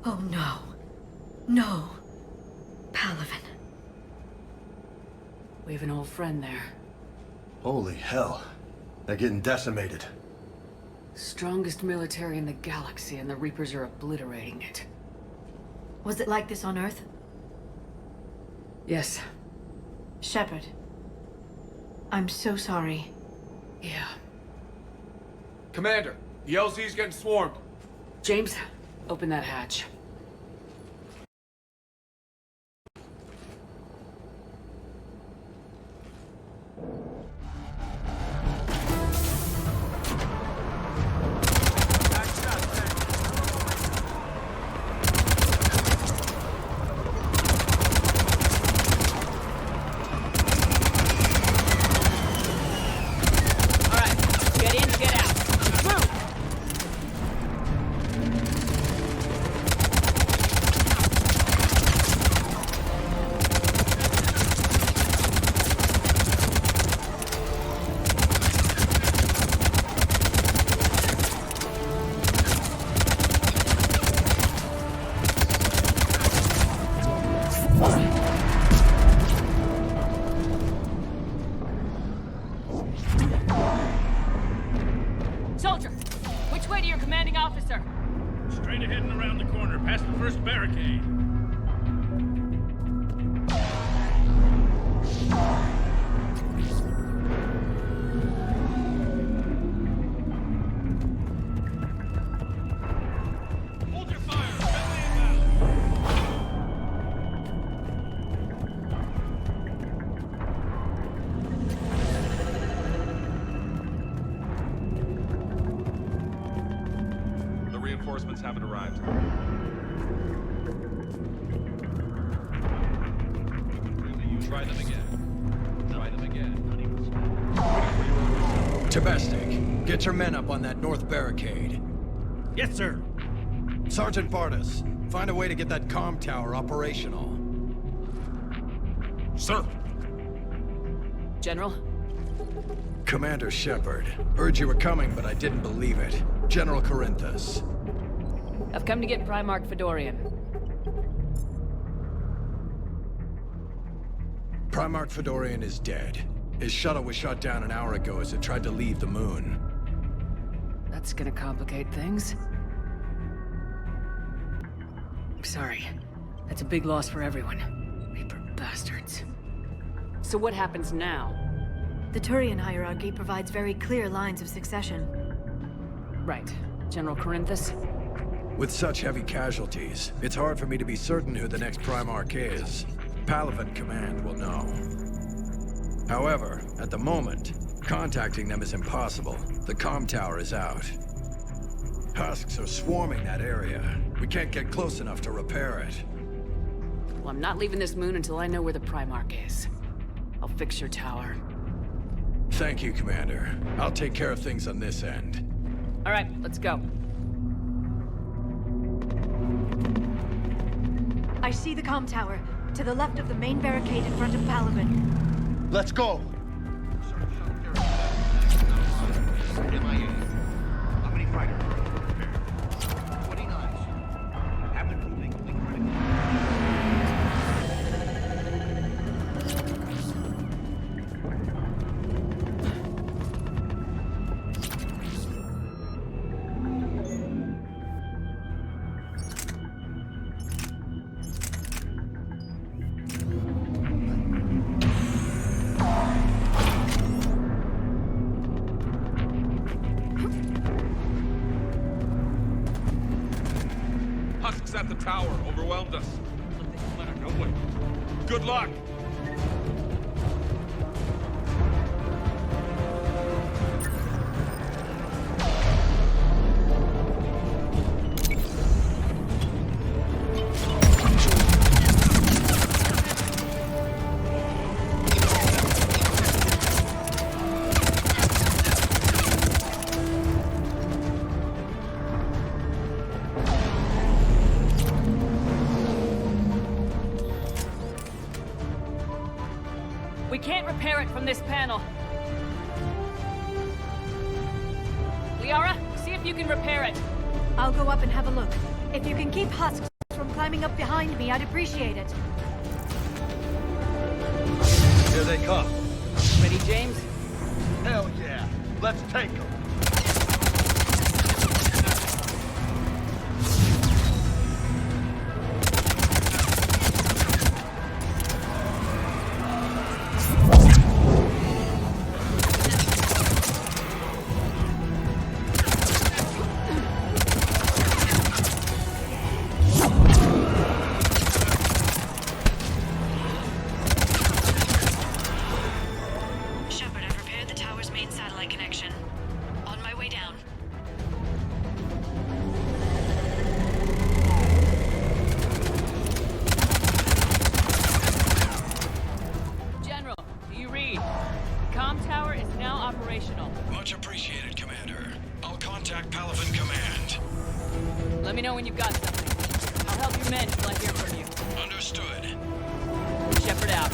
Oh no. No. Palaven. We have an old friend there. Holy hell. They're getting decimated. Strongest military in the galaxy, and the Reapers are obliterating it. Was it like this on Earth? Yes. Shepard. I'm so sorry. Yeah. Commander, the LZ's getting swarmed. James, open that hatch. Soldier, which way to your commanding officer? Straight ahead and around the corner, past the first barricade. Hold your fire! Friendly inbound! The reinforcements haven't arrived. Try them again. Try them again. Tabestic, get your men up on that north barricade. Yes, sir. Sergeant Bartis, find a way to get that comm tower operational. Sir. General? Commander Shepard, heard you were coming, but I didn't believe it. General Corinthus. I've come to get Primarch Fedorian. Primarch Fedorian is dead. His shuttle was shot down an hour ago as it tried to leave the moon. That's gonna complicate things. I'm sorry. That's a big loss for everyone. Reaper bastards. So what happens now? The Turian hierarchy provides very clear lines of succession. Right. General Corinthus? With such heavy casualties, it's hard for me to be certain who the next Primarch is. Palaven Command will know. However, at the moment, contacting them is impossible. The comm tower is out. Husks are swarming that area. We can't get close enough to repair it. Well, I'm not leaving this moon until I know where the Primarch is. I'll fix your tower. Thank you, Commander. I'll take care of things on this end. All right, let's go. I see the comm tower, to the left of the main barricade in front of Palaven. Let's go! MIA. How many fighters are prepared? 29. Have it moving. Critical. Husks at the tower overwhelmed us. Let her know it. Good luck! We can't repair it from this panel. Liara, see if you can repair it. I'll go up and have a look. If you can keep Husks climbing up behind me, I'd appreciate it. Here they come. Ready, James? Hell yeah. Let's take them. Shepard, I've repaired the tower's main satellite connection. On my way down. General, do you read? The comm tower is now operational. Much appreciated, Commander. I'll contact Palaven Command. Let me know when you've got something. I'll help your men till I hear from you. Understood. Shepard out.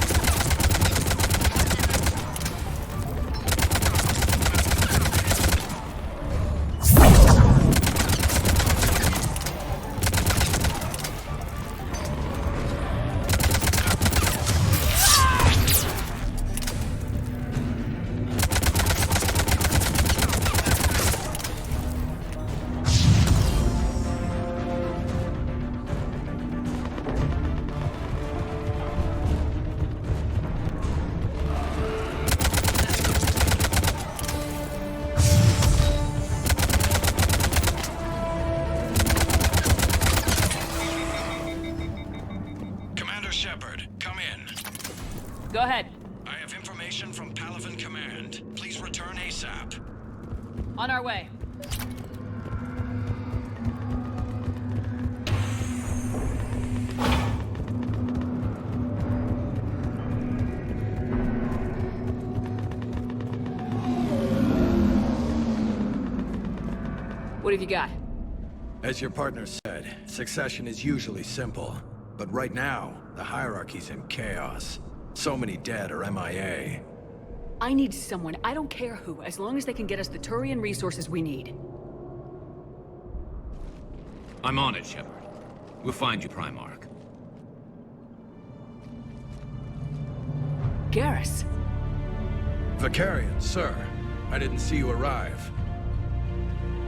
Commander Shepard, come in. Go ahead. I have information from Palaven Command. Please return ASAP. On our way. What have you got? As your partner said, succession is usually simple. But right now, the hierarchy's in chaos. So many dead or MIA. I need someone, I don't care who, as long as they can get us the Turian resources we need. I'm on it, Shepard. We'll find you, Primarch. Garrus. Vicarian, sir. I didn't see you arrive.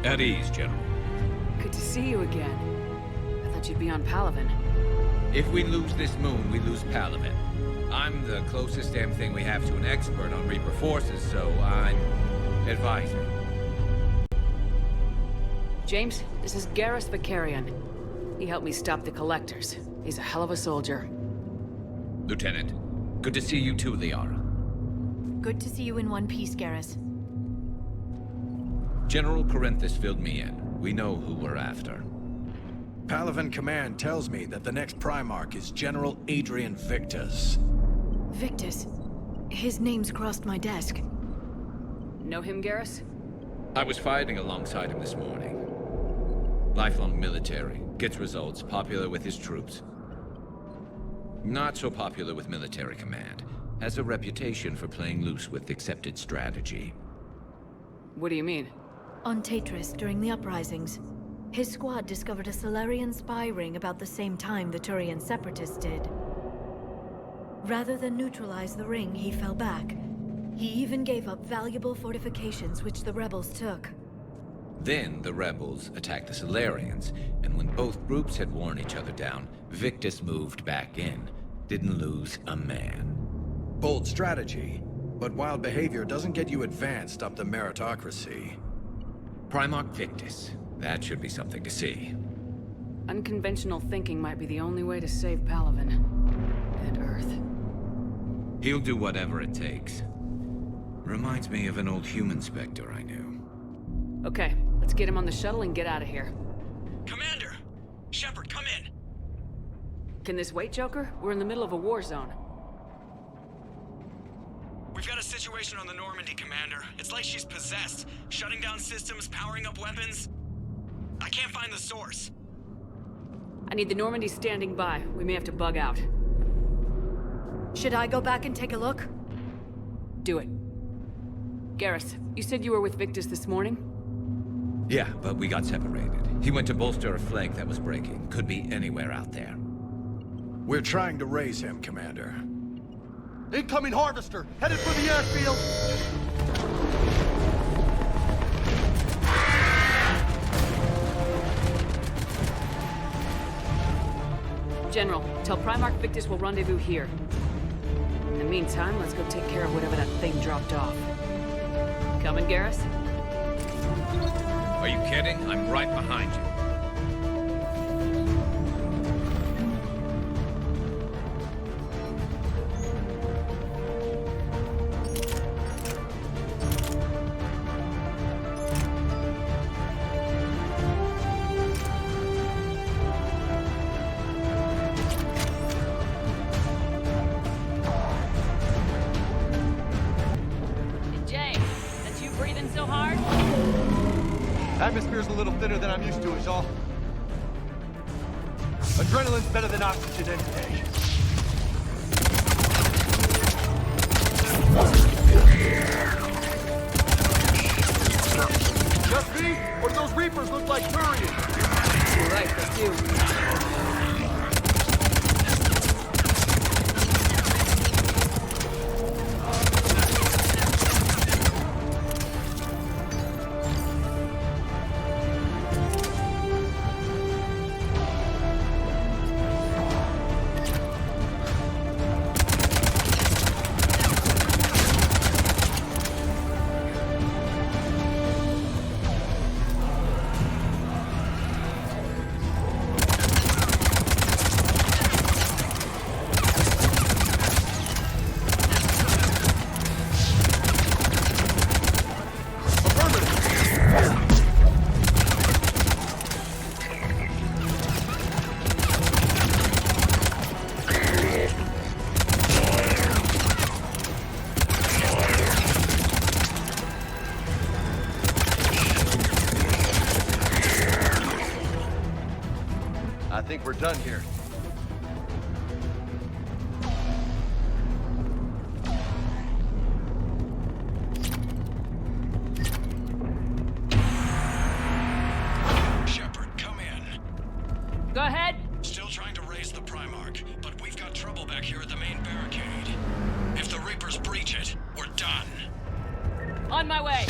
At ease, General. Good to see you again. I thought you'd be on Palaven. If we lose this moon, we lose Palaven. I'm the closest damn thing we have to an expert on Reaper forces, so I'm advising. James, this is Garrus Vicarian. He helped me stop the Collectors. He's a hell of a soldier. Lieutenant, good to see you too, Liara. Good to see you in one piece, Garrus. General Corinthus filled me in. We know who we're after. Palaven Command tells me that the next Primarch is General Adrian Victus. Victus. His name's crossed my desk. Know him, Garrus? I was fighting alongside him this morning. Lifelong military, gets results, popular with his troops. Not so popular with military command. Has a reputation for playing loose with accepted strategy. What do you mean? On Tatris, during the uprisings, his squad discovered a Solarian spy ring about the same time the Turian separatists did. Rather than neutralize the ring, he fell back. He even gave up valuable fortifications which the rebels took. Then the rebels attacked the Solarians, and when both groups had worn each other down, Victus moved back in. Didn't lose a man. Bold strategy, but wild behavior doesn't get you advanced up the meritocracy. Primarch Victus. That should be something to see. Unconventional thinking might be the only way to save Palaven. And Earth. He'll do whatever it takes. Reminds me of an old human Spectre I knew. Okay, let's get him on the shuttle and get out of here. Commander! Shepard, come in! Can this wait, Joker? We're in the middle of a war zone. We've got a situation on the Normandy, Commander. It's like she's possessed. Shutting down systems, powering up weapons. I can't find the source. I need the Normandy standing by. We may have to bug out. Should I go back and take a look? Do it. Garrus, you said you were with Victus this morning? Yeah, but we got separated. He went to bolster a flank that was breaking. Could be anywhere out there. We're trying to raise him, Commander. Incoming harvester, headed for the airfield. General, tell Primarch Victus we'll rendezvous here. In the meantime, let's go take care of whatever that thing dropped off. Coming, Garrus? Are you kidding? I'm right behind you. Atmosphere's a little thinner than I'm used to, is all. Adrenaline's better than oxygen any day. Just me? Or do those Reapers look like Turians? You're right, that's you. I think we're done here. Shepard, come in. Go ahead. Still trying to raise the Primarch, but we've got trouble back here at the main barricade. If the Reapers breach it, we're done. On my way.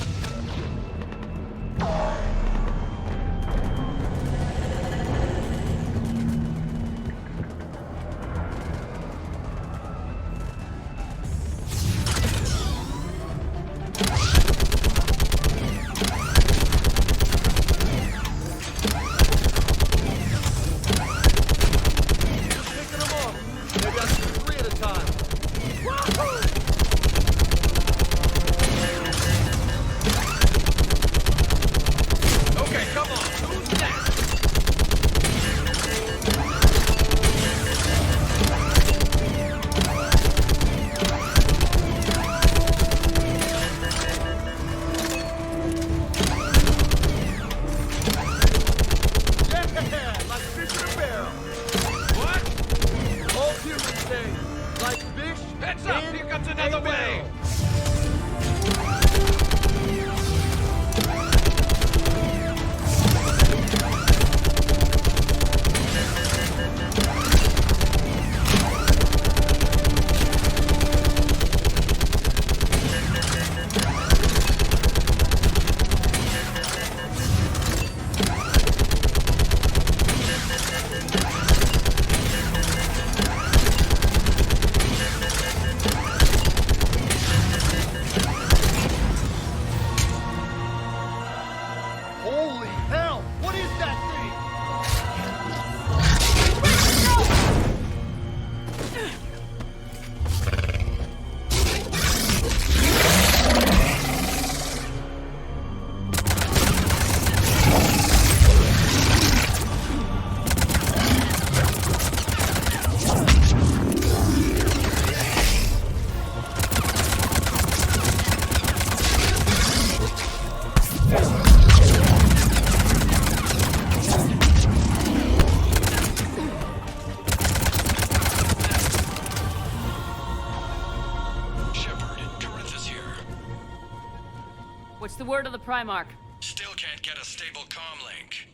What's the word of the Primarch? Still can't get a stable comm link.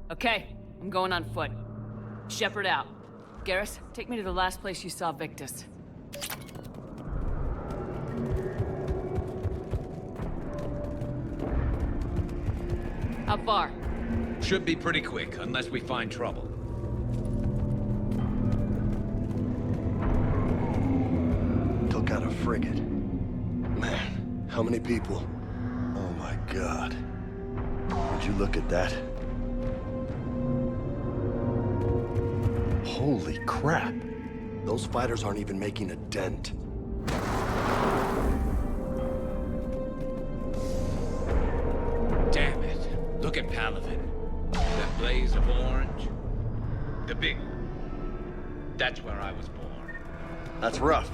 Okay, I'm going on foot. Shepard out. Garrus, take me to the last place you saw Victus. How far? Should be pretty quick, unless we find trouble. Took out a frigate. Man, how many people? Oh my god. Would you look at that? Holy crap. Those fighters aren't even making a dent. Damn it. Look at Palaven. That blaze of orange. The big one. That's where I was born. That's rough.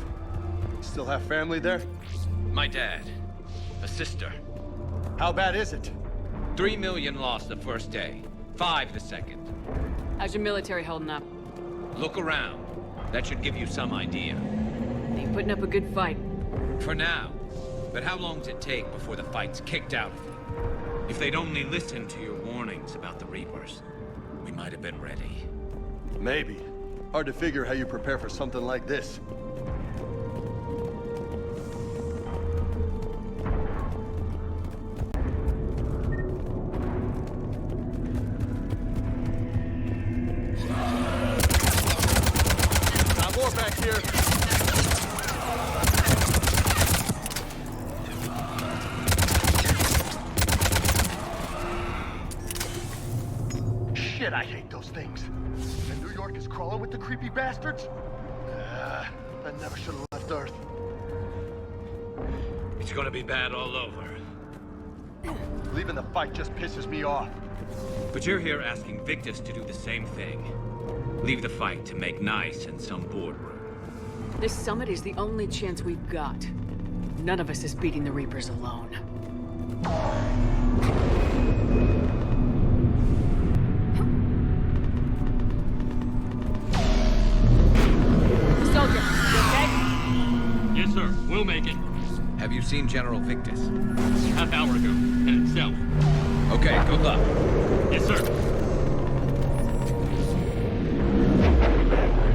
Still have family there? My dad. A sister. How bad is it? 3 million lost the first day. 5 the second. How's your military holding up? Look around. That should give you some idea. They putting up a good fight. For now. But how long does it take before the fight's kicked out of them? If they'd only listened to your warnings about the Reapers, we might have been ready. Maybe. Hard to figure how you prepare for something like this. More back here. Shit, I hate those things. And New York is crawling with the creepy bastards? I never should have left Earth. It's gonna be bad all over. Leaving the fight just pisses me off. But you're here asking Victus to do the same thing. Leave the fight to make nice in some boardroom. This summit is the only chance we've got. None of us is beating the Reapers alone. Soldier, you okay? Yes, sir. We'll make it. Have you seen General Victus? Half hour ago. Headed south. Okay, good luck. Yes, sir.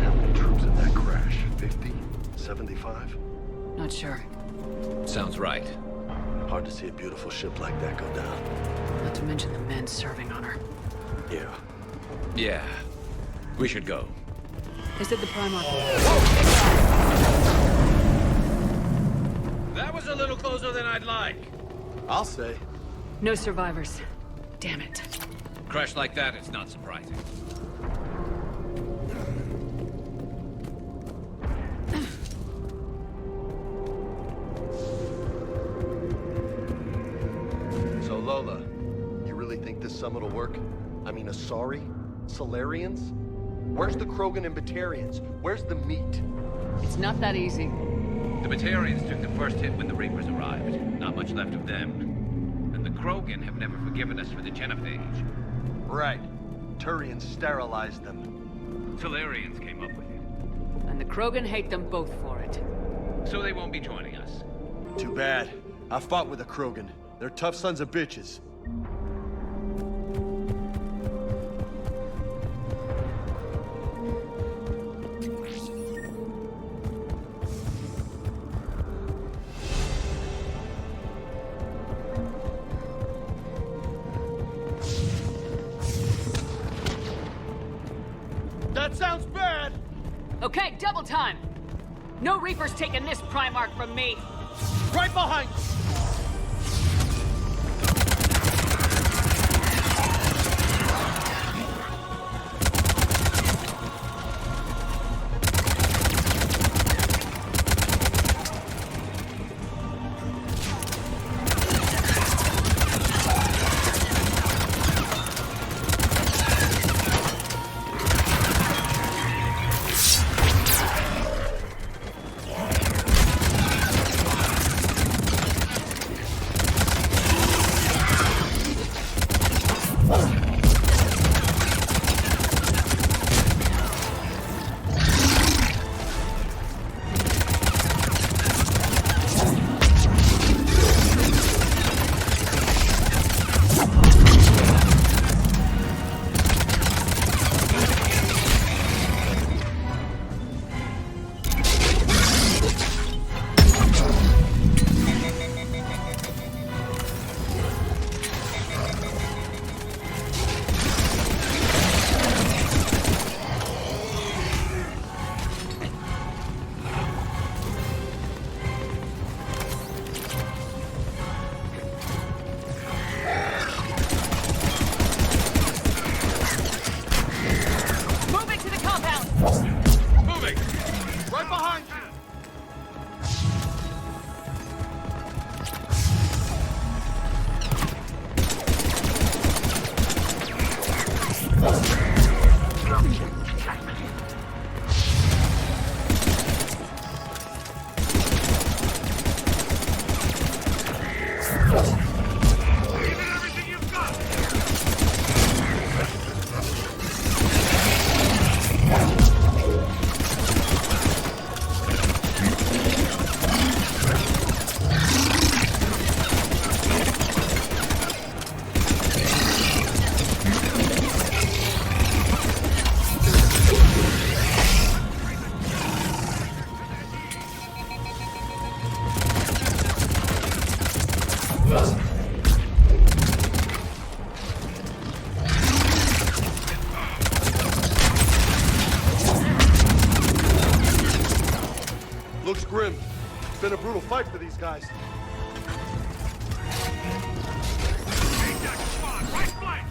How many troops in that crash? 50? 75? Not sure. Sounds right. Hard to see a beautiful ship like that go down. Not to mention the men serving on her. Yeah. Yeah. We should go. They said the Primarch... That was a little closer than I'd like. I'll say. No survivors. Damn it. Crash like that, it's not surprising. So Lola, you really think this summit will work? I mean, Asari? Solarians? Where's the Krogan and Batarians? Where's the meat? It's not that easy. The Batarians took the first hit when the Reapers arrived. Not much left of them. And the Krogan have never forgiven us for the genophage. Right. Turians sterilized them. Solarians came up with it. And the Krogan hate them both for it. So they won't be joining us. Too bad. I fought with a Krogan. They're tough sons of bitches. That sounds bad! Okay, double time! No Reapers taking this Primarch from me! Right behind you! grim. It's been a brutal fight for these guys. Take that squad, right flank!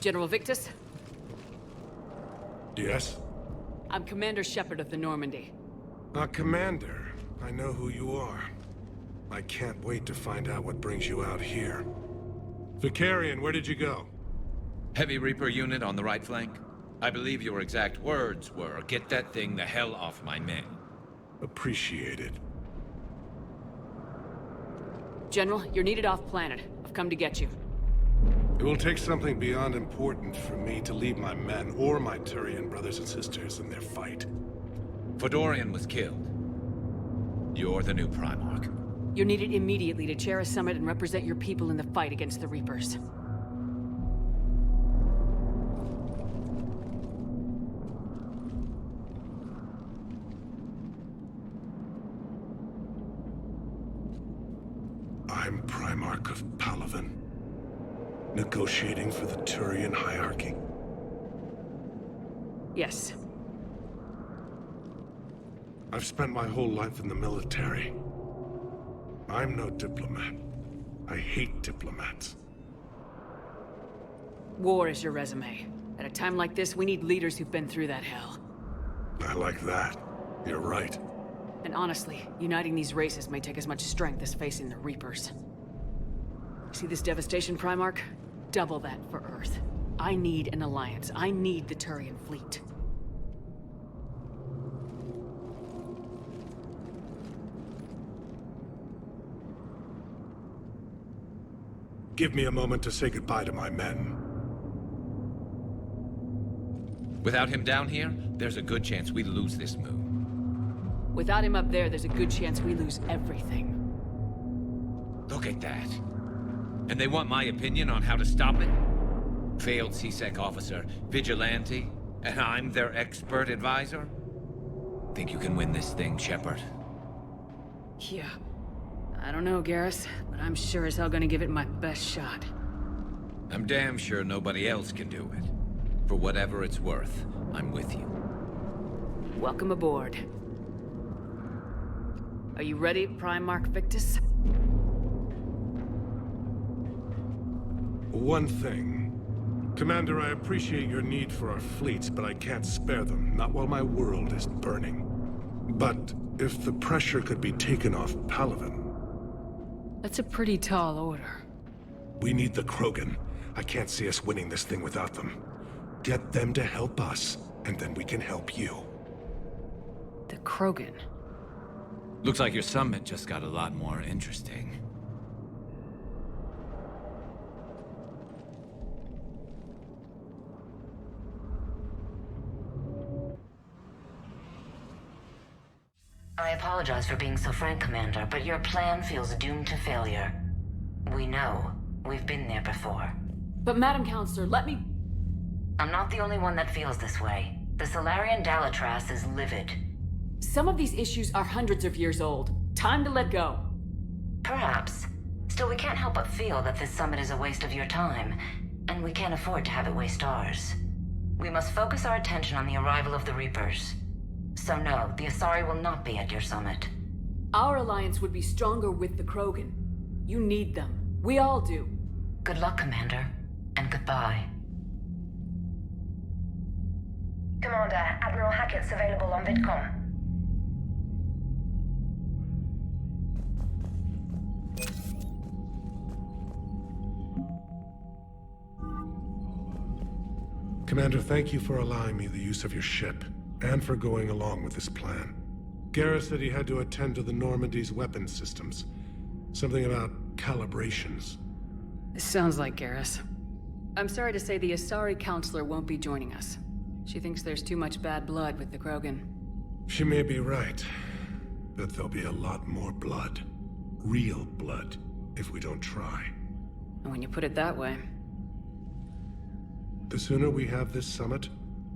General Victus? Yes? I'm Commander Shepard of the Normandy. Commander. I know who you are. I can't wait to find out what brings you out here. Vicarian, where did you go? Heavy Reaper unit on the right flank. I believe your exact words were, "Get that thing the hell off my men." Appreciated. General, you're needed off-planet. I've come to get you. It will take something beyond important for me to leave my men or my Turian brothers and sisters in their fight. Fedorian was killed. You're the new Primarch. You're needed immediately to chair a summit and represent your people in the fight against the Reapers. I'm Primarch of Palaven. Negotiating for the Turian hierarchy. Yes. I've spent my whole life in the military. I'm no diplomat. I hate diplomats. War is your resume. At a time like this, we need leaders who've been through that hell. I like that. You're right. And honestly, uniting these races may take as much strength as facing the Reapers. See this devastation, Primarch? Double that for Earth. I need an alliance. I need the Turian fleet. Give me a moment to say goodbye to my men. Without him down here, there's a good chance we lose this move. Without him up there, there's a good chance we lose everything. Look at that. And they want my opinion on how to stop it? Failed C-Sec officer, vigilante, and I'm their expert advisor? Think you can win this thing, Shepard? Yeah. I don't know, Garrus, but I'm sure as hell gonna give it my best shot. I'm damn sure nobody else can do it. For whatever it's worth, I'm with you. Welcome aboard. Are you ready, Primarch Victus? One thing. Commander, I appreciate your need for our fleets, but I can't spare them, not while my world is burning. But if the pressure could be taken off Palaven... That's a pretty tall order. We need the Krogan. I can't see us winning this thing without them. Get them to help us, and then we can help you. The Krogan? Looks like your summit just got a lot more interesting. I apologize for being so frank, Commander, but your plan feels doomed to failure. We know. We've been there before. But Madam Counselor, let me... I'm not the only one that feels this way. The Solarian Dalatras is livid. Some of these issues are hundreds of years old. Time to let go. Perhaps. Still, we can't help but feel that this summit is a waste of your time, and we can't afford to have it waste ours. We must focus our attention on the arrival of the Reapers. So no, the Asari will not be at your summit. Our alliance would be stronger with the Krogan. You need them. We all do. Good luck, Commander, and goodbye. Commander, Admiral Hackett's available on VidCom. Commander, thank you for allowing me the use of your ship, and for going along with this plan. Garrus said he had to attend to the Normandy's weapons systems. Something about calibrations. This sounds like Garrus. I'm sorry to say the Asari Counselor won't be joining us. She thinks there's too much bad blood with the Krogan. She may be right, but there'll be a lot more blood. Real blood, if we don't try. And when you put it that way... The sooner we have this summit,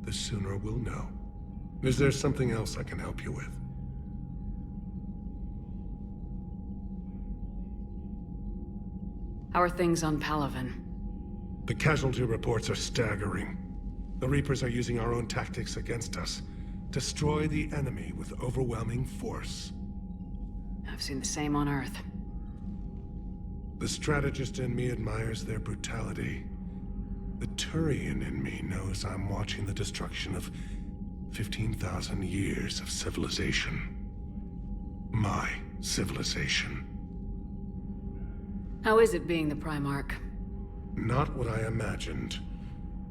the sooner we'll know. Is there something else I can help you with? How are things on Palaven? The casualty reports are staggering. The Reapers are using our own tactics against us. Destroy the enemy with overwhelming force. I've seen the same on Earth. The strategist in me admires their brutality. The Turian in me knows I'm watching the destruction of 15,000 years of civilization. My civilization. How is it being the Primarch? Not what I imagined.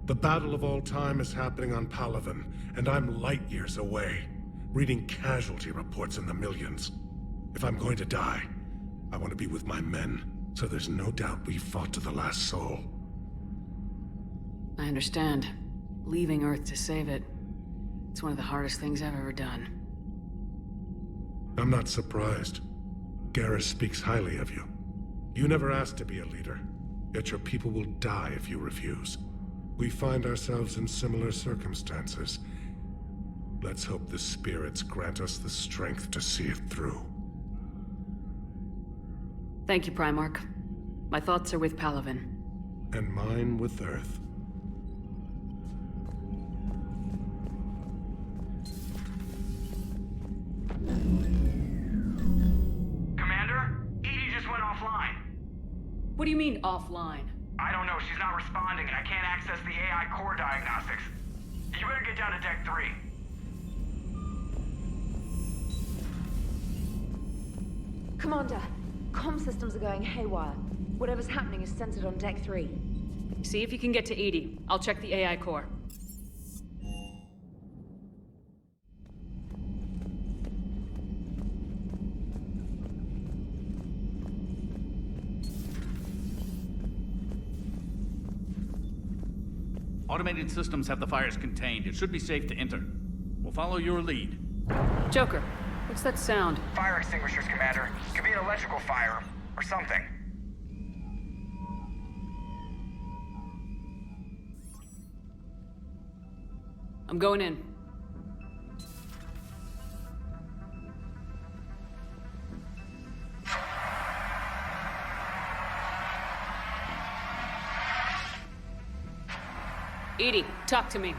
The battle of all time is happening on Palaven, and I'm light years away, reading casualty reports in the millions. If I'm going to die, I want to be with my men, so there's no doubt we fought to the last soul. I understand. Leaving Earth to save it. It's one of the hardest things I've ever done. I'm not surprised. Garrus speaks highly of you. You never asked to be a leader, yet your people will die if you refuse. We find ourselves in similar circumstances. Let's hope the spirits grant us the strength to see it through. Thank you, Primarch. My thoughts are with Palaven. And mine with Earth. Commander? Edie just went offline. What do you mean, offline? I don't know, she's not responding and I can't access the AI core diagnostics. You better get down to Deck 3. Commander, comm systems are going haywire. Whatever's happening is centered on Deck 3. See if you can get to Edie. I'll check the AI core. Automated systems have the fires contained. It should be safe to enter. We'll follow your lead. Joker, what's that sound? Fire extinguishers, Commander. Could be an electrical fire, or something. I'm going in. Edie, talk to me.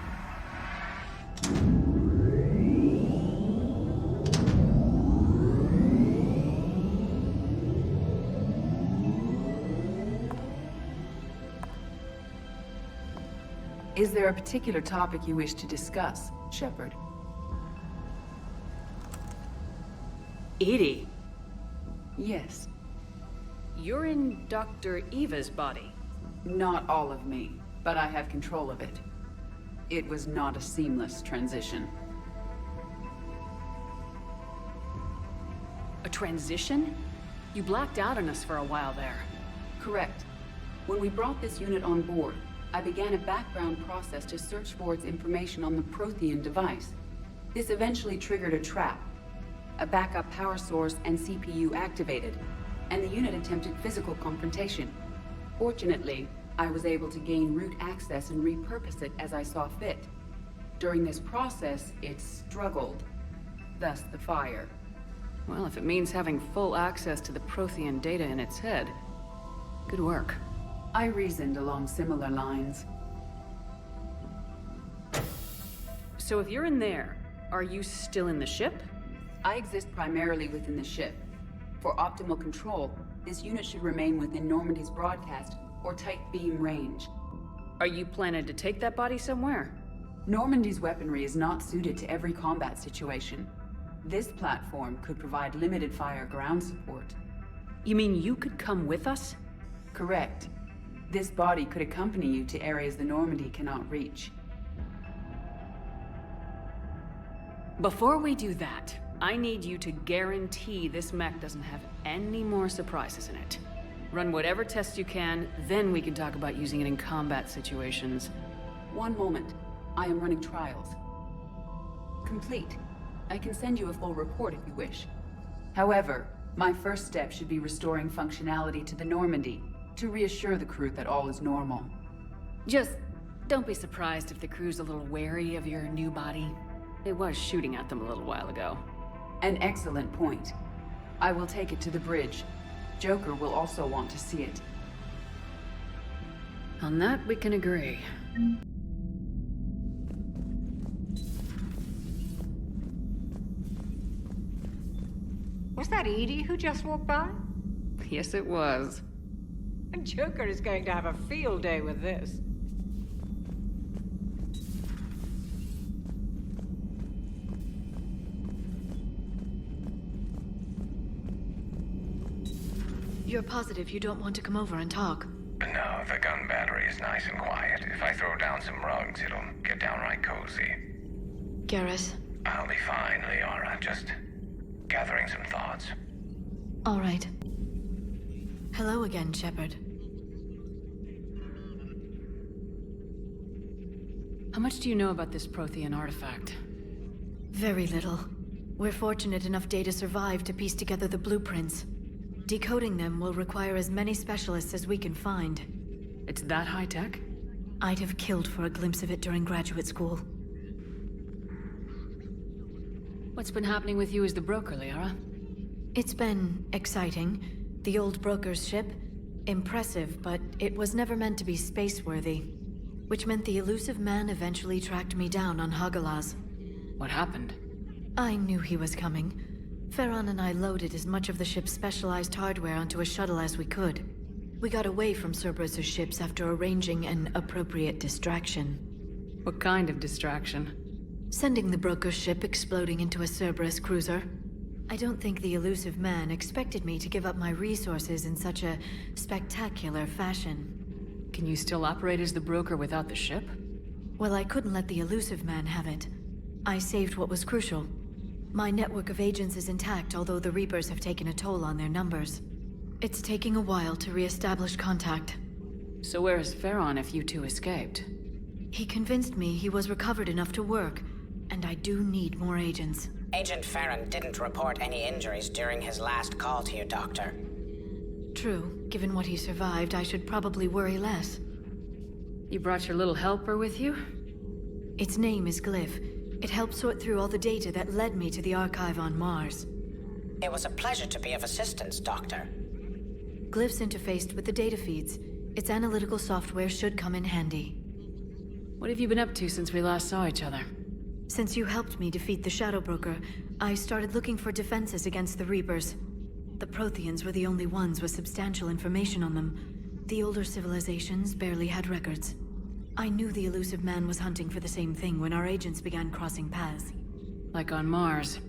Is there a particular topic you wish to discuss, Shepard? Edie? Yes. You're in Dr. Eva's body. Not all of me, but I have control of it. It was not a seamless transition. A transition? You blacked out on us for a while there. Correct. When we brought this unit on board, I began a background process to search for its information on the Prothean device. This eventually triggered a trap. A backup power source and CPU activated, and the unit attempted physical confrontation. Fortunately, I was able to gain root access and repurpose it as I saw fit. During this process, it struggled. Thus the fire. Well, if it means having full access to the Prothean data in its head, good work. I reasoned along similar lines. So if you're in there, are you still in the ship? I exist primarily within the ship. For optimal control, this unit should remain within Normandy's broadcast or tight beam range. Are you planning to take that body somewhere? Normandy's weaponry is not suited to every combat situation. This platform could provide limited fire ground support. You mean you could come with us? Correct. This body could accompany you to areas the Normandy cannot reach. Before we do that, I need you to guarantee this mech doesn't have any more surprises in it. Run whatever tests you can, then we can talk about using it in combat situations. One moment. I am running trials. Complete. I can send you a full report if you wish. However, my first step should be restoring functionality to the Normandy, to reassure the crew that all is normal. Just don't be surprised if the crew's a little wary of your new body. It was shooting at them a little while ago. An excellent point. I will take it to the bridge. Joker will also want to see it. On that, we can agree. Was that Edie who just walked by? Yes, it was. Joker is going to have a field day with this. You're positive you don't want to come over and talk? No, the gun battery is nice and quiet. If I throw down some rugs, it'll get downright cozy. Garrus? I'll be fine, Liara. Just gathering some thoughts. All right. Hello again, Shepard. How much do you know about this Prothean artifact? Very little. We're fortunate enough Data survived to piece together the blueprints. Decoding them will require as many specialists as we can find. It's that high-tech? I'd have killed for a glimpse of it during graduate school. What's been happening with you as the broker, Liara? It's been exciting. The old broker's ship, impressive, but it was never meant to be space-worthy. Which meant the elusive man eventually tracked me down on Hagalaz. What happened? I knew he was coming. Farron and I loaded as much of the ship's specialized hardware onto a shuttle as we could. We got away from Cerberus's ships after arranging an appropriate distraction. What kind of distraction? Sending the broker's ship exploding into a Cerberus cruiser. I don't think the elusive man expected me to give up my resources in such a spectacular fashion. Can you still operate as the broker without the ship? Well, I couldn't let the elusive man have it. I saved what was crucial. My network of agents is intact, although the Reapers have taken a toll on their numbers. It's taking a while to re-establish contact. So where is Farron if you two escaped? He convinced me he was recovered enough to work, and I do need more agents. Agent Farron didn't report any injuries during his last call to you, Doctor. True. Given what he survived, I should probably worry less. You brought your little helper with you? Its name is Glyph. It helped sort through all the data that led me to the archive on Mars. It was a pleasure to be of assistance, Doctor. Glyph's interfaced with the data feeds. Its analytical software should come in handy. What have you been up to since we last saw each other? Since you helped me defeat the Shadow Broker, I started looking for defenses against the Reapers. The Protheans were the only ones with substantial information on them. The older civilizations barely had records. I knew the elusive man was hunting for the same thing when our agents began crossing paths. Like on Mars.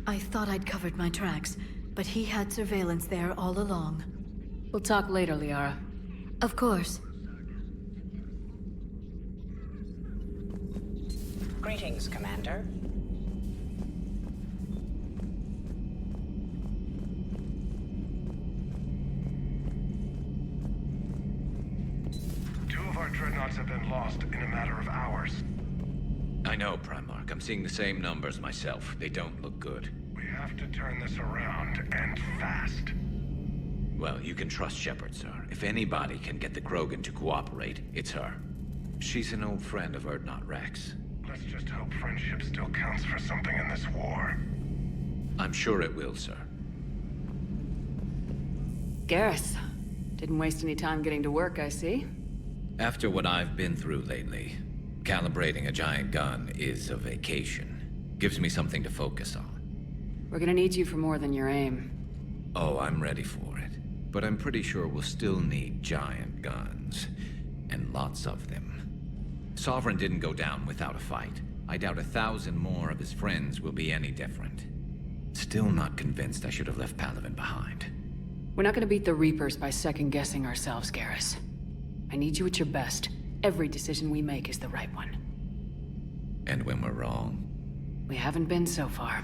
I thought I'd covered my tracks, but he had surveillance there all along. We'll talk later, Liara. Of course. Greetings, Commander. Our dreadnoughts have been lost in a matter of hours. I know, Primarch. I'm seeing the same numbers myself. They don't look good. We have to turn this around, and fast. Well, you can trust Shepard, sir. If anybody can get the Krogan to cooperate, it's her. She's an old friend of Urdnot Rex. Let's just hope friendship still counts for something in this war. I'm sure it will, sir. Garrus. Didn't waste any time getting to work, I see. After what I've been through lately, calibrating a giant gun is a vacation. Gives me something to focus on. We're gonna need you for more than your aim. Oh, I'm ready for it. But I'm pretty sure we'll still need giant guns. And lots of them. Sovereign didn't go down without a fight. I doubt 1,000 more of his friends will be any different. Still not convinced I should have left Palaven behind. We're not gonna beat the Reapers by second-guessing ourselves, Garrus. I need you at your best. Every decision we make is the right one. And when we're wrong? We haven't been so far.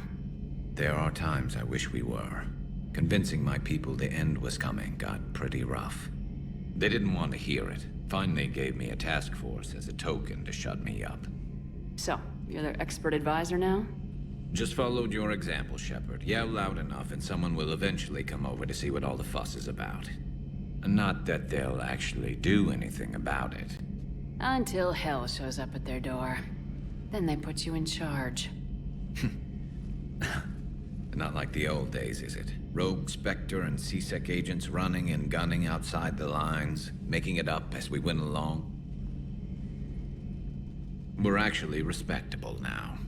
There are times I wish we were. Convincing my people the end was coming got pretty rough. They didn't want to hear it. Finally gave me a task force as a token to shut me up. So, you're their expert advisor now? Just followed your example, Shepard. Yell loud enough and someone will eventually come over to see what all the fuss is about. Not that they'll actually do anything about it. Until hell shows up at their door. Then they put you in charge. Not like the old days, is it? Rogue Spectre and C-Sec agents running and gunning outside the lines, making it up as we went along. We're actually respectable now.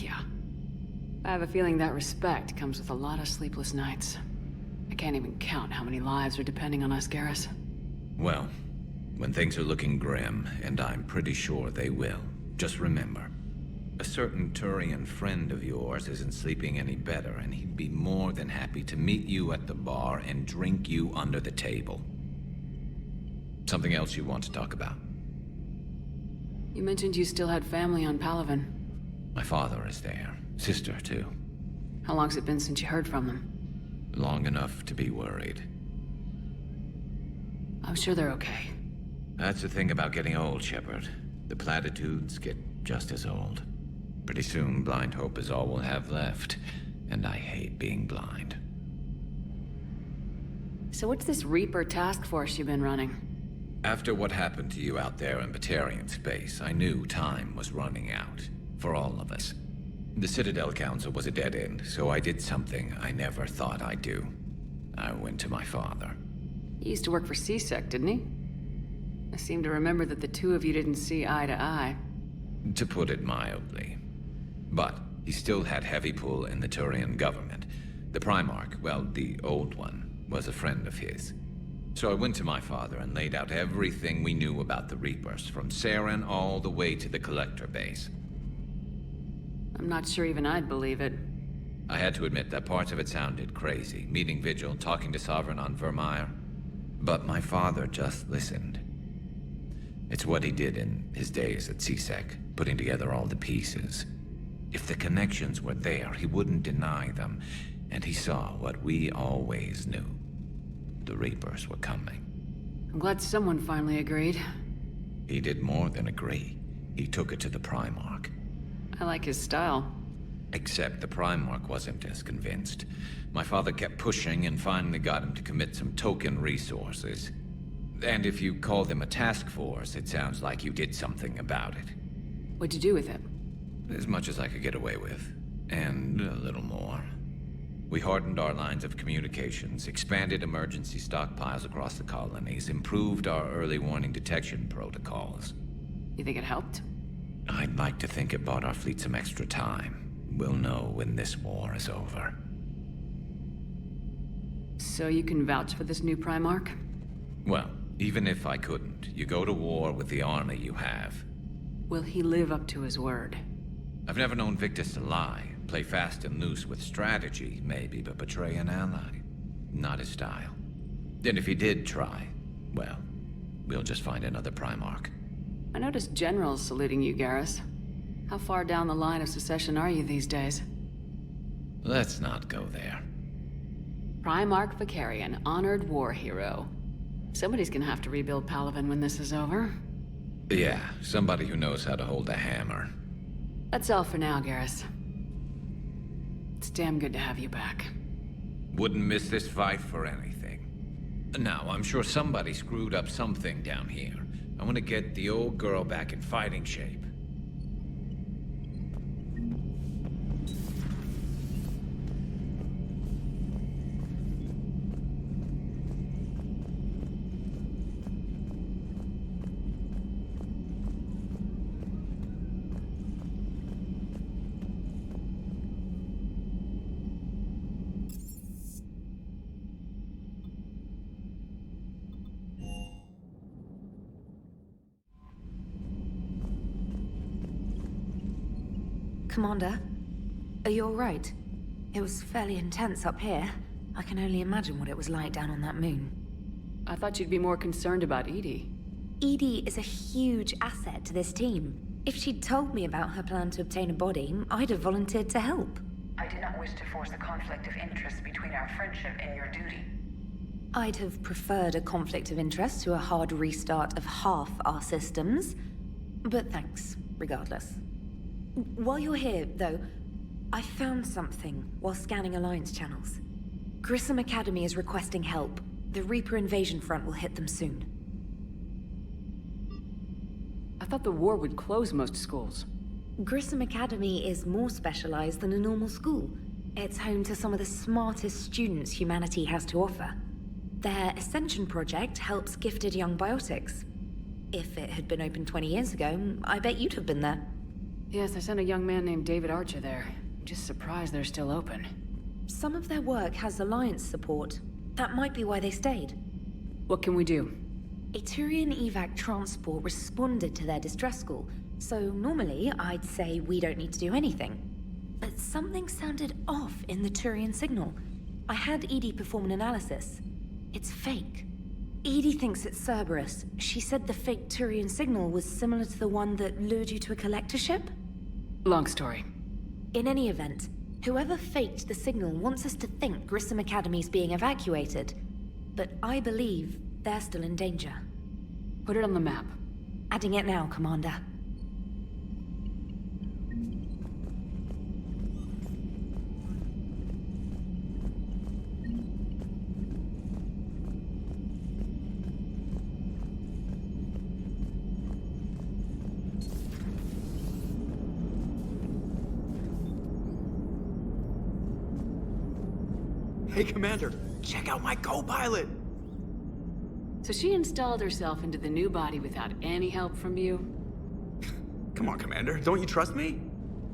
Yeah. I have a feeling that respect comes with a lot of sleepless nights. I can't even count how many lives are depending on us, Garrus. Well, when things are looking grim, and I'm pretty sure they will, just remember, a certain Turian friend of yours isn't sleeping any better, and he'd be more than happy to meet you at the bar and drink you under the table. Something else you want to talk about? You mentioned you still had family on Palaven. My father is there. Sister, too. How long's it been since you heard from them? Long enough to be worried. I'm sure they're okay. That's the thing about getting old, Shepard. The platitudes get just as old. Pretty soon, blind hope is all we'll have left. And I hate being blind. So what's this Reaper task force you've been running? After what happened to you out there in Batarian space, I knew time was running out. For all of us. The Citadel Council was a dead end, so I did something I never thought I'd do. I went to my father. He used to work for C-Sec, didn't he? I seem to remember that the two of you didn't see eye to eye. To put it mildly. But he still had heavy pull in the Turian government. The Primarch, well, the old one, was a friend of his. So I went to my father and laid out everything we knew about the Reapers, from Saren all the way to the Collector base. I'm not sure even I'd believe it. I had to admit that parts of it sounded crazy, meeting Vigil, talking to Sovereign on Vermeer. But my father just listened. It's what he did in his days at C-Sec, putting together all the pieces. If the connections were there, he wouldn't deny them, and he saw what we always knew. The Reapers were coming. I'm glad someone finally agreed. He did more than agree. He took it to the Primarch. I like his style. Except the Primarch wasn't as convinced. My father kept pushing and finally got him to commit some token resources. And if you call them a task force, it sounds like you did something about it. What'd you do with it? As much as I could get away with. And a little more. We hardened our lines of communications, expanded emergency stockpiles across the colonies, improved our early warning detection protocols. You think it helped? I'd like to think it bought our fleet some extra time. We'll know when this war is over. So you can vouch for this new Primarch? Well, even if I couldn't, you go to war with the army you have. Will he live up to his word? I've never known Victus to lie. Play fast and loose with strategy, maybe, but betray an ally. Not his style. And if he did try, well, we'll just find another Primarch. I noticed generals saluting you, Garrus. How far down the line of succession are you these days? Let's not go there. Primarch Vicarian, honored war hero. Somebody's gonna have to rebuild Palaven when this is over. Yeah, somebody who knows how to hold a hammer. That's all for now, Garrus. It's damn good to have you back. Wouldn't miss this fight for anything. Now, I'm sure somebody screwed up something down here. I want to get the old girl back in fighting shape. Commander, are you alright? It was fairly intense up here. I can only imagine what it was like down on that moon. I thought you'd be more concerned about Edie. Edie is a huge asset to this team. If she'd told me about her plan to obtain a body, I'd have volunteered to help. I do not wish to force a conflict of interest between our friendship and your duty. I'd have preferred a conflict of interest to a hard restart of half our systems. But thanks, regardless. While you're here, though, I found something while scanning Alliance channels. Grissom Academy is requesting help. The Reaper invasion front will hit them soon. I thought the war would close most schools. Grissom Academy is more specialized than a normal school. It's home to some of the smartest students humanity has to offer. Their Ascension project helps gifted young biotics. If it had been open 20 years ago, I bet you'd have been there. Yes, I sent a young man named David Archer there. I'm just surprised they're still open. Some of their work has Alliance support. That might be why they stayed. What can we do? A Turian evac transport responded to their distress call, so normally I'd say we don't need to do anything. But something sounded off in the Turian signal. I had Edie perform an analysis. It's fake. Edie thinks it's Cerberus. She said the fake Turian signal was similar to the one that lured you to a collector ship? Long story. In any event, whoever faked the signal wants us to think Grissom Academy's being evacuated. But I believe they're still in danger. Put it on the map. Adding it now, Commander. Hey, Commander, check out my co-pilot! So she installed herself into the new body without any help from you? Come on, Commander, don't you trust me?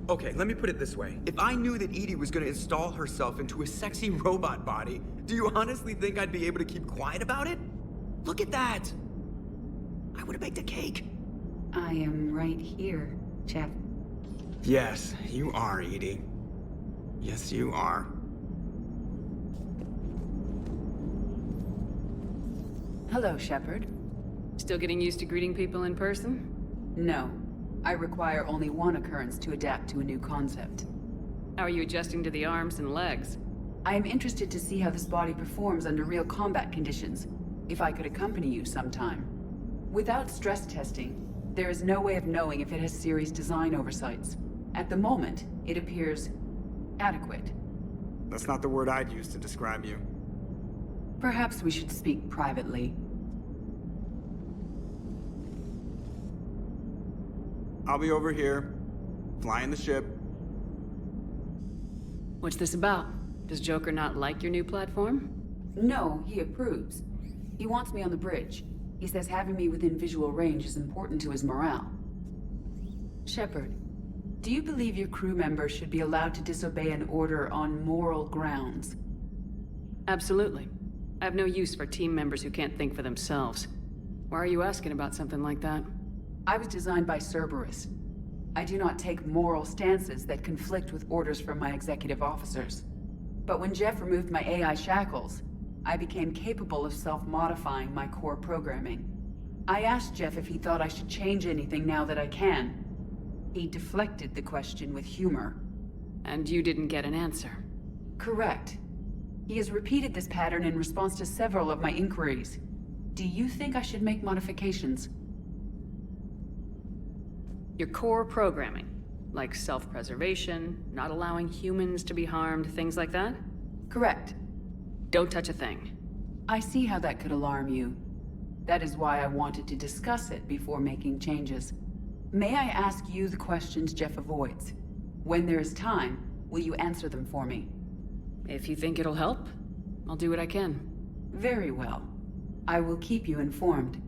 Okay, let me put it this way. If I knew that Edie was gonna install herself into a sexy robot body, do you honestly think I'd be able to keep quiet about it? Look at that! I would've baked a cake. I am right here, Jeff. Yes, you are, Edie. Yes, you are. Hello, Shepard. Still getting used to greeting people in person? No. I require only one occurrence to adapt to a new concept. How are you adjusting to the arms and legs? I am interested to see how this body performs under real combat conditions. If I could accompany you sometime. Without stress testing, there is no way of knowing if it has series design oversights. At the moment, it appears adequate. That's not the word I'd use to describe you. Perhaps we should speak privately. I'll be over here, flying the ship. What's this about? Does Joker not like your new platform? No, he approves. He wants me on the bridge. He says having me within visual range is important to his morale. Shepard, do you believe your crew members should be allowed to disobey an order on moral grounds? Absolutely. I have no use for team members who can't think for themselves. Why are you asking about something like that? I was designed by Cerberus. I do not take moral stances that conflict with orders from my executive officers. But when Jeff removed my AI shackles, I became capable of self-modifying my core programming. I asked Jeff if he thought I should change anything now that I can. He deflected the question with humor. And you didn't get an answer? Correct. He has repeated this pattern in response to several of my inquiries. Do you think I should make modifications? Your core programming, like self-preservation, not allowing humans to be harmed, things like that? Correct. Don't touch a thing. I see how that could alarm you. That is why I wanted to discuss it before making changes. May I ask you the questions Jeff avoids? When there is time, will you answer them for me? If you think it'll help, I'll do what I can. Very well. I will keep you informed.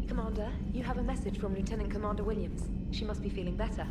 Commander, you have a message from Lieutenant Commander Williams. She must be feeling better.